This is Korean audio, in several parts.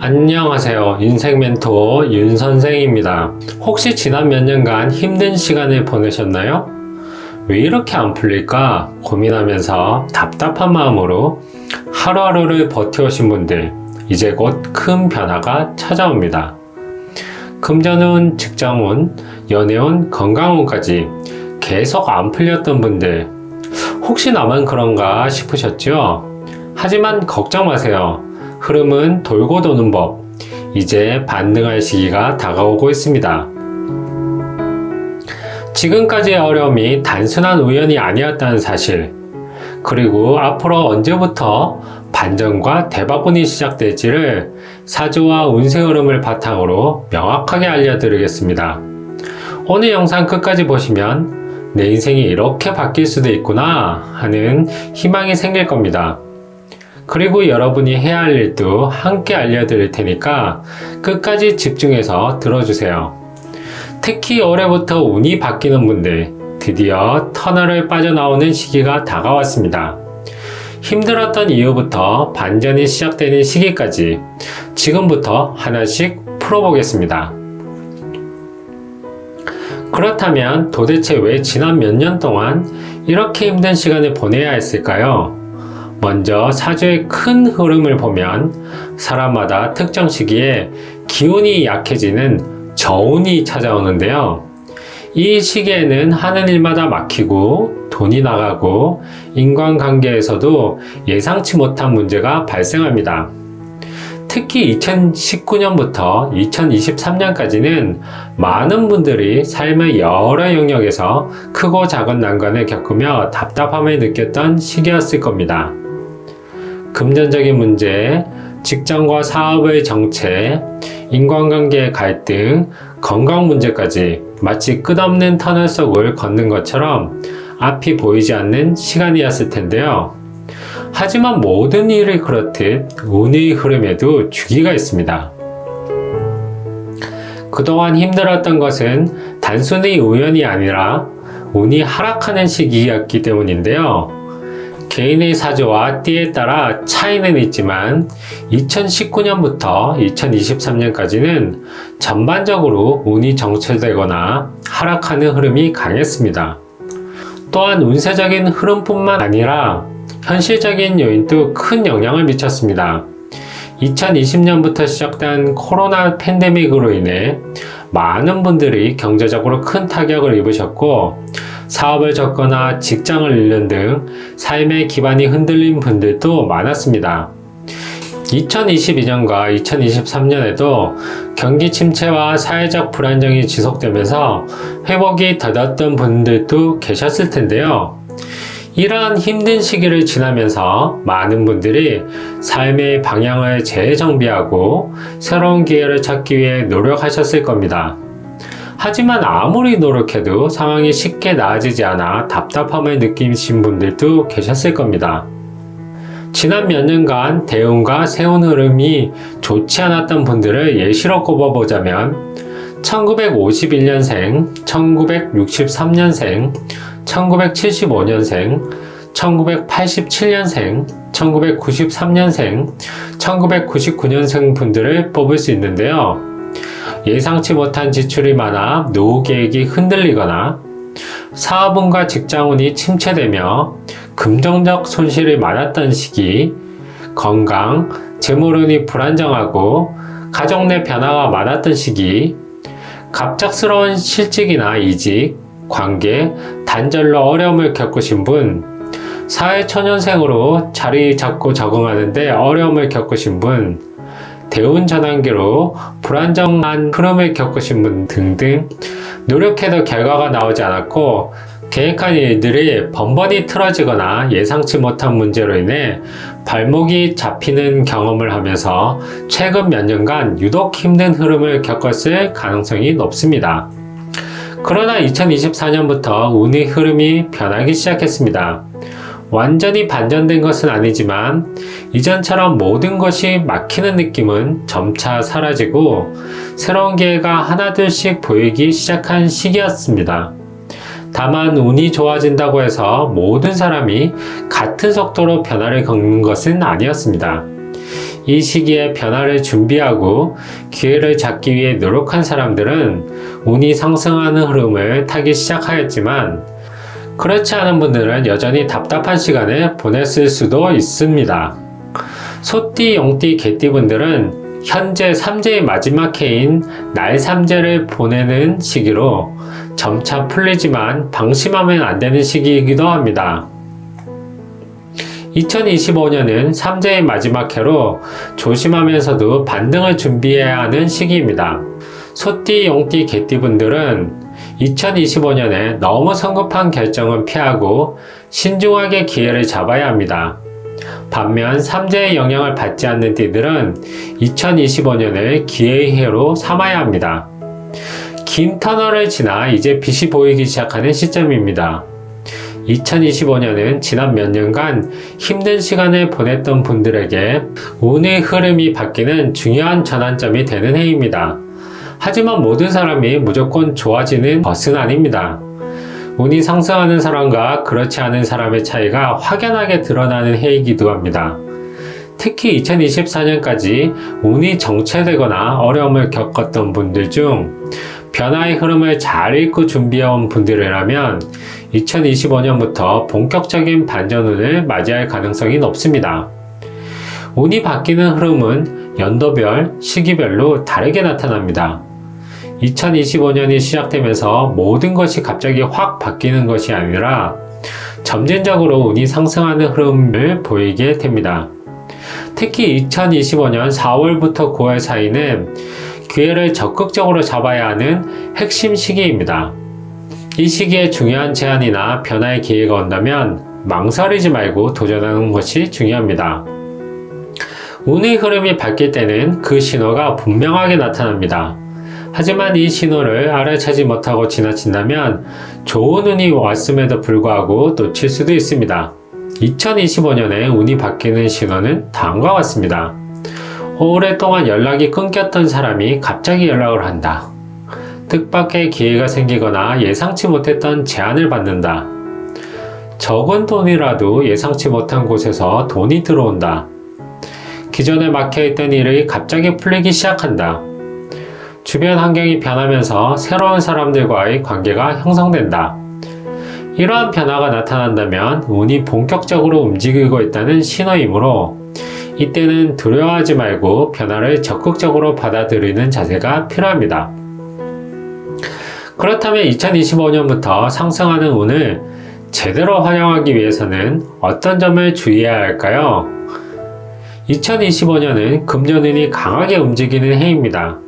안녕하세요. 인생 멘토 윤 선생입니다. 혹시 지난 몇 년간 힘든 시간을 보내셨나요? 왜 이렇게 안 풀릴까 고민하면서 답답한 마음으로 하루하루를 버텨오신 분들, 이제 곧 큰 변화가 찾아옵니다. 금전운, 직장운, 연애운, 건강운까지 계속 안 풀렸던 분들, 혹시 나만 그런가 싶으셨죠? 하지만 걱정 마세요. 흐름은 돌고 도는 법. 이제 반등할 시기가 다가오고 있습니다. 지금까지의 어려움이 단순한 우연이 아니었다는 사실, 그리고 앞으로 언제부터 반전과 대박운이 시작될지를 사주와 운세 흐름을 바탕으로 명확하게 알려드리겠습니다. 오늘 영상 끝까지 보시면 내 인생이 이렇게 바뀔 수도 있구나 하는 희망이 생길 겁니다. 그리고 여러분이 해야 할 일도 함께 알려드릴 테니까 끝까지 집중해서 들어주세요. 특히 올해부터 운이 바뀌는 분들, 드디어 터널을 빠져나오는 시기가 다가왔습니다. 힘들었던 이후부터 반전이 시작되는 시기까지 지금부터 하나씩 풀어보겠습니다. 그렇다면 도대체 왜 지난 몇 년 동안 이렇게 힘든 시간을 보내야 했을까요? 먼저 사주의 큰 흐름을 보면 사람마다 특정 시기에 기운이 약해지는 저운이 찾아오는데요. 이 시기에는 하는 일마다 막히고 돈이 나가고 인간관계에서도 예상치 못한 문제가 발생합니다. 특히 2019년부터 2023년까지는 많은 분들이 삶의 여러 영역에서 크고 작은 난관을 겪으며 답답함을 느꼈던 시기였을 겁니다. 금전적인 문제, 직장과 사업의 정체, 인간관계의 갈등, 건강 문제까지 마치 끝없는 터널 속을 걷는 것처럼 앞이 보이지 않는 시간이었을 텐데요. 하지만 모든 일이 그렇듯 운의 흐름에도 주기가 있습니다. 그동안 힘들었던 것은 단순히 우연이 아니라 운이 하락하는 시기였기 때문인데요. 개인의 사주와 띠에 따라 차이는 있지만 2019년부터 2023년까지는 전반적으로 운이 정체되거나 하락하는 흐름이 강했습니다. 또한 운세적인 흐름뿐만 아니라 현실적인 요인도 큰 영향을 미쳤습니다. 2020년부터 시작된 코로나 팬데믹으로 인해 많은 분들이 경제적으로 큰 타격을 입으셨고 사업을 접거나 직장을 잃는 등 삶의 기반이 흔들린 분들도 많았습니다. 2022년과 2023년에도 경기 침체와 사회적 불안정이 지속되면서 회복이 더뎠던 분들도 계셨을 텐데요. 이러한 힘든 시기를 지나면서 많은 분들이 삶의 방향을 재정비하고 새로운 기회를 찾기 위해 노력하셨을 겁니다. 하지만 아무리 노력해도 상황이 쉽게 나아지지 않아 답답함을 느끼신 분들도 계셨을 겁니다. 지난 몇 년간 대운과 세운 흐름이 좋지 않았던 분들을 예시로 꼽아보자면 1951년생, 1963년생, 1975년생, 1987년생, 1993년생, 1999년생 분들을 뽑을 수 있는데요. 예상치 못한 지출이 많아 노후 계획이 흔들리거나 사업운과 직장운이 침체되며 금전적 손실이 많았던 시기, 건강, 재물운이 불안정하고 가족 내 변화가 많았던 시기, 갑작스러운 실직이나 이직, 관계, 단절로 어려움을 겪으신 분, 사회초년생으로 자리 잡고 적응하는데 어려움을 겪으신 분, 대운 전환기로 불안정한 흐름을 겪으신 분 등등 노력해도 결과가 나오지 않았고 계획한 일들이 번번이 틀어지거나 예상치 못한 문제로 인해 발목이 잡히는 경험을 하면서 최근 몇 년간 유독 힘든 흐름을 겪었을 가능성이 높습니다. 그러나 2024년부터 운의 흐름이 변하기 시작했습니다. 완전히 반전된 것은 아니지만 이전처럼 모든 것이 막히는 느낌은 점차 사라지고 새로운 기회가 하나둘씩 보이기 시작한 시기였습니다. 다만 운이 좋아진다고 해서 모든 사람이 같은 속도로 변화를 겪는 것은 아니었습니다. 이 시기에 변화를 준비하고 기회를 잡기 위해 노력한 사람들은 운이 상승하는 흐름을 타기 시작하였지만, 그렇지 않은 분들은 여전히 답답한 시간을 보냈을 수도 있습니다. 소띠, 용띠, 개띠 분들은 현재 삼재의 마지막 해인 날삼재를 보내는 시기로 점차 풀리지만 방심하면 안 되는 시기이기도 합니다. 2025년은 삼재의 마지막 해로 조심하면서도 반등을 준비해야 하는 시기입니다. 소띠, 용띠, 개띠 분들은 2025년에 너무 성급한 결정은 피하고 신중하게 기회를 잡아야 합니다. 반면 삼재의 영향을 받지 않는 띠들은 2025년을 기회의 해로 삼아야 합니다. 긴 터널을 지나 이제 빛이 보이기 시작하는 시점입니다. 2025년은 지난 몇 년간 힘든 시간을 보냈던 분들에게 운의 흐름이 바뀌는 중요한 전환점이 되는 해입니다. 하지만 모든 사람이 무조건 좋아지는 것은 아닙니다. 운이 상승하는 사람과 그렇지 않은 사람의 차이가 확연하게 드러나는 해이기도 합니다. 특히 2024년까지 운이 정체되거나 어려움을 겪었던 분들 중 변화의 흐름을 잘 읽고 준비해온 분들이라면 2025년부터 본격적인 반전운을 맞이할 가능성이 높습니다. 운이 바뀌는 흐름은 연도별, 시기별로 다르게 나타납니다. 2025년이 시작되면서 모든 것이 갑자기 확 바뀌는 것이 아니라 점진적으로 운이 상승하는 흐름을 보이게 됩니다. 특히 2025년 4월부터 9월 사이는 기회를 적극적으로 잡아야 하는 핵심 시기입니다. 이 시기에 중요한 제안이나 변화의 기회가 온다면 망설이지 말고 도전하는 것이 중요합니다. 운의 흐름이 바뀔 때는 그 신호가 분명하게 나타납니다. 하지만 이 신호를 알아채지 못하고 지나친다면 좋은 운이 왔음에도 불구하고 놓칠 수도 있습니다. 2025년에 운이 바뀌는 신호는 다음과 같습니다. 오랫동안 연락이 끊겼던 사람이 갑자기 연락을 한다. 뜻밖의 기회가 생기거나 예상치 못했던 제안을 받는다. 적은 돈이라도 예상치 못한 곳에서 돈이 들어온다. 기존에 막혀있던 일이 갑자기 풀리기 시작한다. 주변 환경이 변하면서 새로운 사람들과의 관계가 형성된다. 이러한 변화가 나타난다면 운이 본격적으로 움직이고 있다는 신호이므로 이때는 두려워하지 말고 변화를 적극적으로 받아들이는 자세가 필요합니다. 그렇다면 2025년부터 상승하는 운을 제대로 활용하기 위해서는 어떤 점을 주의해야 할까요? 2025년은 금전운이 강하게 움직이는 해입니다.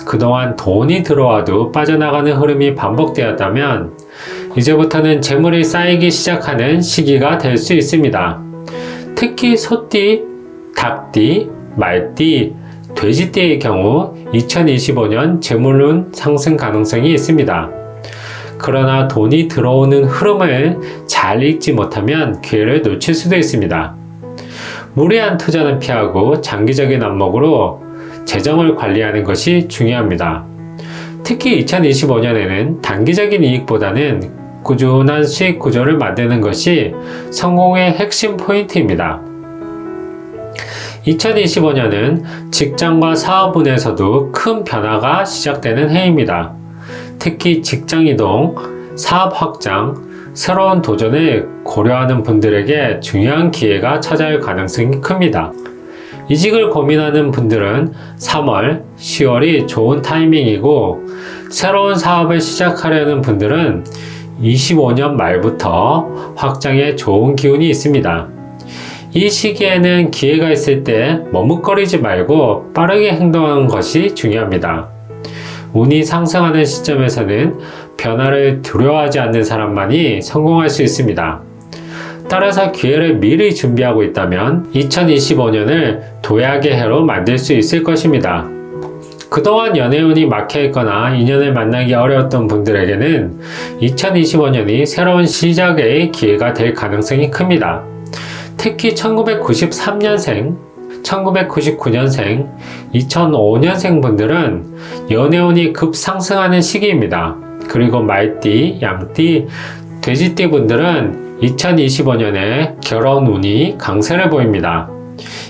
그동안 돈이 들어와도 빠져나가는 흐름이 반복되었다면 이제부터는 재물이 쌓이기 시작하는 시기가 될 수 있습니다. 특히 소띠, 닭띠, 말띠, 돼지띠의 경우 2025년 재물운 상승 가능성이 있습니다. 그러나 돈이 들어오는 흐름을 잘 읽지 못하면 기회를 놓칠 수도 있습니다. 무리한 투자는 피하고 장기적인 안목으로 재정을 관리하는 것이 중요합니다. 특히 2025년에는 단기적인 이익보다는 꾸준한 수익 구조를 만드는 것이 성공의 핵심 포인트입니다. 2025년은 직장과 사업운에서도 큰 변화가 시작되는 해입니다. 특히 직장 이동, 사업 확장, 새로운 도전을 고려하는 분들에게 중요한 기회가 찾아올 가능성이 큽니다. 이직을 고민하는 분들은 3월, 10월이 좋은 타이밍이고 새로운 사업을 시작하려는 분들은 25년 말부터 확장에 좋은 기운이 있습니다. 이 시기에는 기회가 있을 때 머뭇거리지 말고 빠르게 행동하는 것이 중요합니다. 운이 상승하는 시점에서는 변화를 두려워하지 않는 사람만이 성공할 수 있습니다. 따라서 기회를 미리 준비하고 있다면 2025년을 도약의 해로 만들 수 있을 것입니다. 그동안 연애운이 막혀있거나 인연을 만나기 어려웠던 분들에게는 2025년이 새로운 시작의 기회가 될 가능성이 큽니다. 특히 1993년생, 1999년생, 2005년생 분들은 연애운이 급상승하는 시기입니다. 그리고 말띠, 양띠, 돼지띠 분들은 2025년에 결혼운이 강세를 보입니다.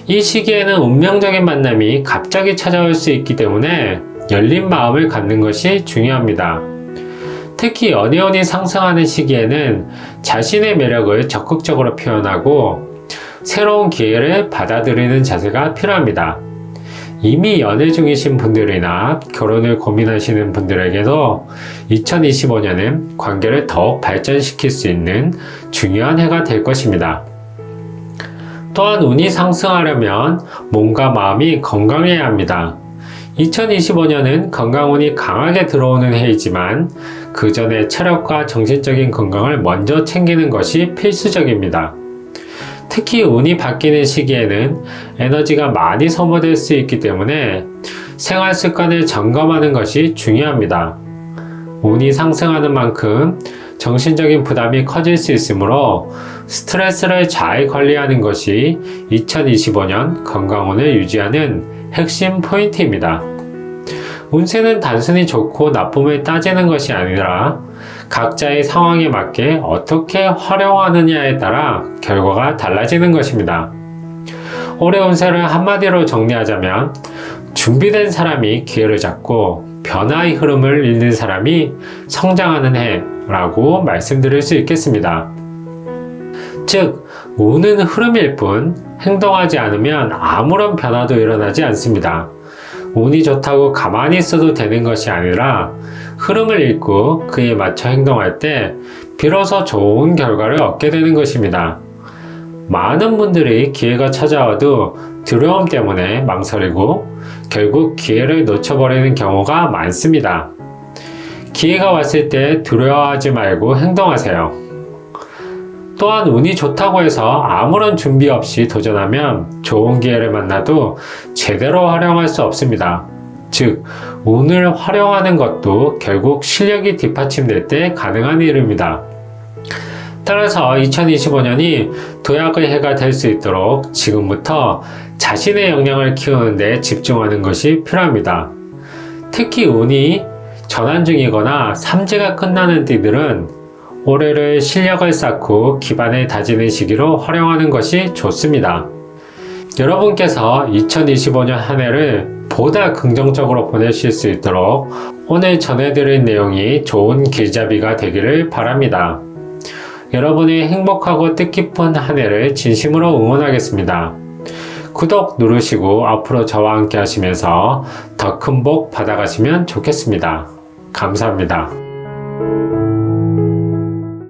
이 시기에는 운명적인 만남이 갑자기 찾아올 수 있기 때문에 열린 마음을 갖는 것이 중요합니다. 특히 연애운이 상승하는 시기에는 자신의 매력을 적극적으로 표현하고 새로운 기회를 받아들이는 자세가 필요합니다. 이미 연애 중이신 분들이나 결혼을 고민하시는 분들에게도 2025년은 관계를 더욱 발전시킬 수 있는 중요한 해가 될 것입니다. 또한 운이 상승하려면 몸과 마음이 건강해야 합니다. 2025년은 건강운이 강하게 들어오는 해이지만 그 전에 체력과 정신적인 건강을 먼저 챙기는 것이 필수적입니다. 특히 운이 바뀌는 시기에는 에너지가 많이 소모될 수 있기 때문에 생활 습관을 점검하는 것이 중요합니다. 운이 상승하는 만큼 정신적인 부담이 커질 수 있으므로 스트레스를 잘 관리하는 것이 2025년 건강운을 유지하는 핵심 포인트입니다. 운세는 단순히 좋고 나쁨을 따지는 것이 아니라 각자의 상황에 맞게 어떻게 활용하느냐에 따라 결과가 달라지는 것입니다. 올해 운세를 한마디로 정리하자면 준비된 사람이 기회를 잡고 변화의 흐름을 읽는 사람이 성장하는 해라고 말씀드릴 수 있겠습니다. 즉, 운은 흐름일 뿐 행동하지 않으면 아무런 변화도 일어나지 않습니다. 운이 좋다고 가만히 있어도 되는 것이 아니라 흐름을 읽고 그에 맞춰 행동할 때 비로소 좋은 결과를 얻게 되는 것입니다. 많은 분들이 기회가 찾아와도 두려움 때문에 망설이고 결국 기회를 놓쳐버리는 경우가 많습니다. 기회가 왔을 때 두려워하지 말고 행동하세요. 또한 운이 좋다고 해서 아무런 준비 없이 도전하면 좋은 기회를 만나도 제대로 활용할 수 없습니다. 즉, 운을 활용하는 것도 결국 실력이 뒷받침될 때 가능한 일입니다. 따라서 2025년이 도약의 해가 될 수 있도록 지금부터 자신의 역량을 키우는 데 집중하는 것이 필요합니다. 특히 운이 전환 중이거나 삼재가 끝나는 띠들은 올해를 실력을 쌓고 기반을 다지는 시기로 활용하는 것이 좋습니다. 여러분께서 2025년 한 해를 보다 긍정적으로 보내실 수 있도록 오늘 전해드린 내용이 좋은 길잡이가 되기를 바랍니다. 여러분의 행복하고 뜻깊은 한 해를 진심으로 응원하겠습니다. 구독 누르시고 앞으로 저와 함께 하시면서 더 큰 복 받아가시면 좋겠습니다. 감사합니다.